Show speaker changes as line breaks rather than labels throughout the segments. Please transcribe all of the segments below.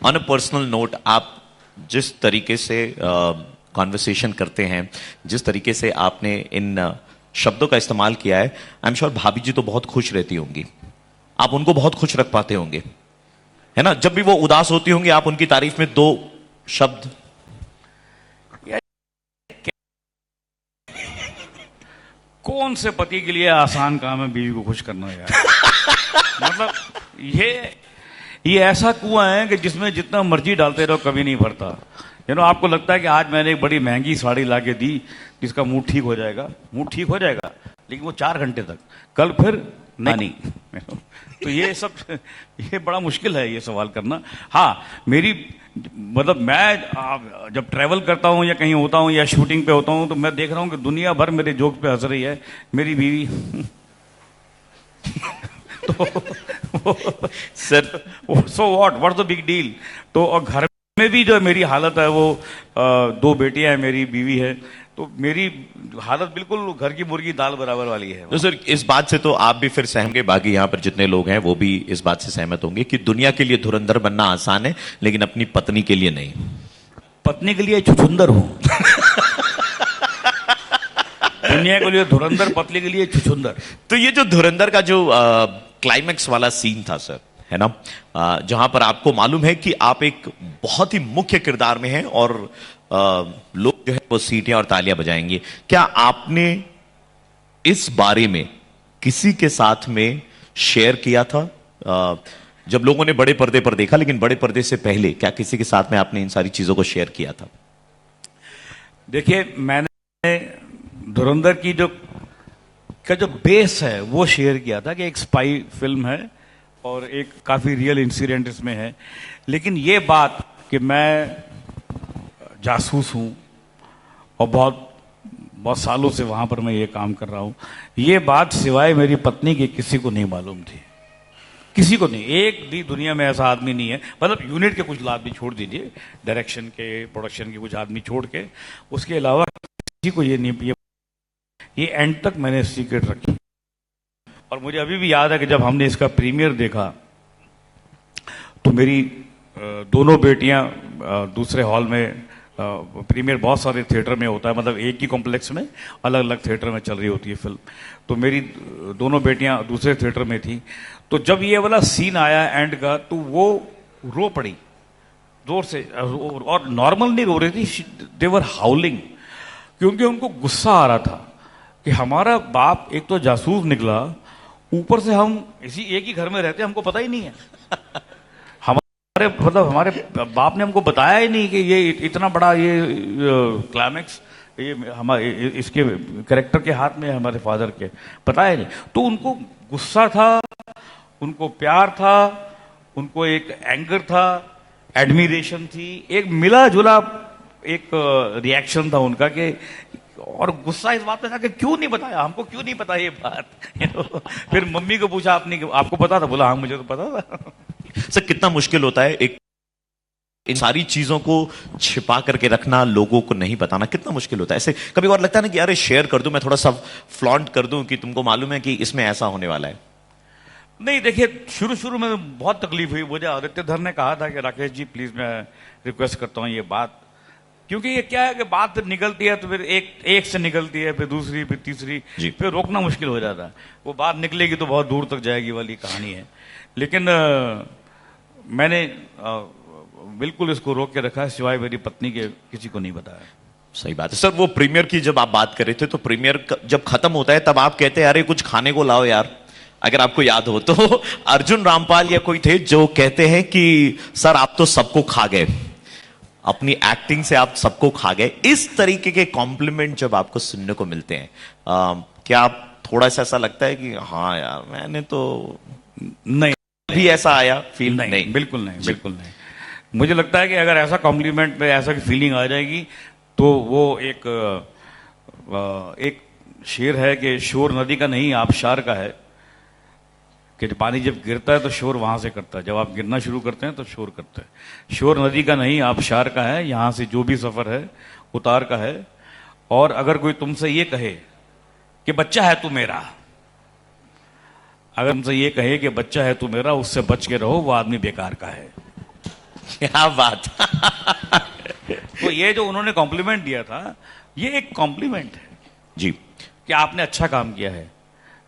On a personal note, आप जिस तरीके से कॉन्वर्सेशन करते हैं, जिस तरीके से आपने इन शब्दों का इस्तेमाल किया है, आई एम श्योर भाभी जी तो बहुत खुश रहती होंगी, आप उनको बहुत खुश रख पाते होंगे, है ना? जब भी वो उदास होती होंगी, आप उनकी तारीफ में दो शब्द।
कौन से पति के लिए आसान काम है बीवी को खुश करना यार। मतलब ये ऐसा कुआं है कि जिसमें जितना मर्जी डालते रहो कभी नहीं भरता। आपको लगता है कि आज मैंने एक बड़ी महंगी साड़ी लाके दी जिसका मूड ठीक हो जाएगा, लेकिन वो 4 घंटे तक, कल फिर नहीं। तो ये बड़ा मुश्किल है ये सवाल करना। हाँ, मतलब मैं जब ट्रैवल करता हूँ या कहीं होता हूँ या शूटिंग पे होता हूँ तो मैं देख रहा हूँ कि दुनिया भर मेरे जोक पे हंस रही है, मेरी बीवी तो sir so what the big deal. तो और घर में भी जो मेरी हालत है वो 2 बेटियां हैं, मेरी बीवी है, तो मेरी हालत बिल्कुल घर की मुर्गी दाल बराबर वाली है।
तो सर इस बात से तो आप भी फिर सहम के, बाकी यहाँ पर जितने लोग हैं वो भी इस बात से सहमत होंगे कि दुनिया के लिए धुरंधर बनना आसान है, लेकिन अपनी पत्नी के लिए नहीं।
पत्नी के लिए छुछुंदर हूं। दुनिया के लिए धुरंधर, पत्नी के लिए छुछुंदर।
तो ये जो धुरंधर का जो क्लाइमैक्स वाला सीन था सर, है ना, जहां पर आपको मालूम है कि आप एक बहुत ही मुख्य किरदार में हैं और लोग जो है वो सीटियां और तालियां बजाएंगे, क्या आपने इस बारे में किसी के साथ में शेयर किया था? जब लोगों ने बड़े पर्दे पर देखा, लेकिन बड़े पर्दे से पहले क्या किसी के साथ में आपने इन सारी चीजों को शेयर किया था?
देखिए, मैंने धुरंधर की जो बेस है वो शेयर किया था कि एक स्पाई फिल्म है और एक काफी रियल इंसिडेंट इसमें है, लेकिन ये बात कि मैं जासूस हूं और बहुत सालों से वहां पर मैं ये काम कर रहा हूं, ये बात सिवाय मेरी पत्नी के किसी को नहीं मालूम थी। किसी को नहीं, एक भी दुनिया में ऐसा आदमी नहीं है, मतलब यूनिट के कुछ आदमी छोड़ दीजिए, डायरेक्शन के, प्रोडक्शन के कुछ आदमी छोड़ के, उसके अलावा किसी को ये नहीं, ये एंड तक मैंने सीक्रेट रखी। और मुझे अभी भी याद है कि जब हमने इसका प्रीमियर देखा तो मेरी दोनों बेटियां दूसरे हॉल में, प्रीमियर बहुत सारे थिएटर में होता है, मतलब एक ही कॉम्प्लेक्स में अलग अलग थिएटर में चल रही होती है फिल्म, तो मेरी दोनों बेटियां दूसरे थिएटर में थी। तो जब ये वाला सीन आया एंड का तो वो रो पड़ी जोर से, और नॉर्मल नहीं रो रही थी, दे वर हाउलिंग, क्योंकि उनको गुस्सा आ रहा था कि हमारा बाप एक तो जासूस निकला, ऊपर से हम इसी एक ही घर में रहते हैं, हमको पता ही नहीं है। हमारे बाप ने हमको बताया ही नहीं कि ये इतना बड़ा ये क्लाइमैक्स ये हमारे इसके कैरेक्टर के हाथ में है, हमारे फादर के, पता ही नहीं। तो उनको गुस्सा था, उनको प्यार था, उनको एक एंगर था, एडमिरेशन थी, एक मिला जुला एक रिएक्शन था उनका कि, और गुस्सा इस बात पे था कि क्यों नहीं बताया हमको, क्यों नहीं पता ये बात। फिर मम्मी को पूछा, आपको पता था? बोला हाँ मुझे तो पता था।
सर कितना मुश्किल होता है एक इन सारी चीजों को छिपा करके रखना, लोगों को नहीं बताना, कितना मुश्किल होता है। ऐसे कभी और लगता है ना कि अरे शेयर कर दूं, मैं थोड़ा सा फ्लॉन्ट कर दूं कि तुमको मालूम है कि इसमें ऐसा होने वाला है?
नहीं, देखिए शुरू में बहुत तकलीफ हुई मुझे। आदित्य धर ने कहा था कि राकेश जी प्लीज मैं रिक्वेस्ट करता हूं ये बात, क्योंकि ये क्या है कि बात निकलती है तो फिर एक से निकलती है, फिर दूसरी, फिर तीसरी, फिर रोकना मुश्किल हो जाता है। वो बात निकलेगी तो बहुत दूर तक जाएगी वाली कहानी है। लेकिन मैंने बिल्कुल इसको रोक के रखा है, सिवाय मेरी पत्नी के किसी को नहीं बताया।
सही बात है सर। वो प्रीमियर की जब आप बात कर रहे थे तो प्रीमियर जब खत्म होता है तब आप कहते हैं अरे कुछ खाने को लाओ यार, अगर आपको याद हो तो अर्जुन रामपाल या कोई थे जो कहते हैं कि सर आप तो सबको खा गए, अपनी एक्टिंग से आप सबको खा गए। इस तरीके के कॉम्प्लीमेंट जब आपको सुनने को मिलते हैं, क्या आप थोड़ा सा ऐसा लगता है कि हाँ यार मैंने तो
नहीं,
भी ऐसा आया फील?
नहीं, बिल्कुल नहीं, बिल्कुल नहीं। मुझे लगता है कि अगर ऐसा कॉम्प्लीमेंट में ऐसा फीलिंग आ जाएगी तो वो एक शेर है कि शोर नदी का नहीं आबशार का है, कि पानी जब गिरता है तो शोर वहां से करता है, जब आप गिरना शुरू करते हैं तो शोर करता है। शोर नदी का नहीं आबशार का है, यहां से जो भी सफर है उतार का है। और अगर कोई तुमसे ये कहे कि बच्चा है तू मेरा, अगर तुमसे ये कहे कि बच्चा है तू मेरा, उससे बच के रहो, वो आदमी बेकार का है।
क्या बात।
तो ये जो उन्होंने कॉम्प्लीमेंट दिया था, ये एक कॉम्प्लीमेंट है
जी।
कि आपने अच्छा काम किया है।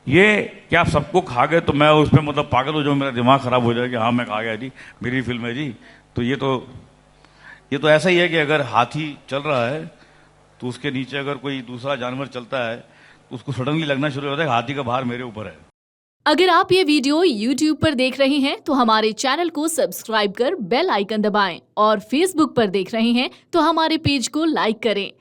ये कि आप सबको खा गए तो मैं उस पर मतलब पागल हो जाऊं, मेरा दिमाग खराब हो जाए कि हाँ मैं खा गया जी, मेरी फिल्म है जी। तो ये तो ऐसा ही है कि अगर हाथी चल रहा है तो उसके नीचे अगर कोई दूसरा जानवर चलता है तो उसको सडनली लगना शुरू होता है कि हाथी का भार मेरे ऊपर है।
अगर आप ये वीडियो YouTube पर देख रहे हैं तो हमारे चैनल को सब्सक्राइब कर बेल आइकन दबाएं और Facebook पर देख रहे हैं तो हमारे पेज को लाइक करें।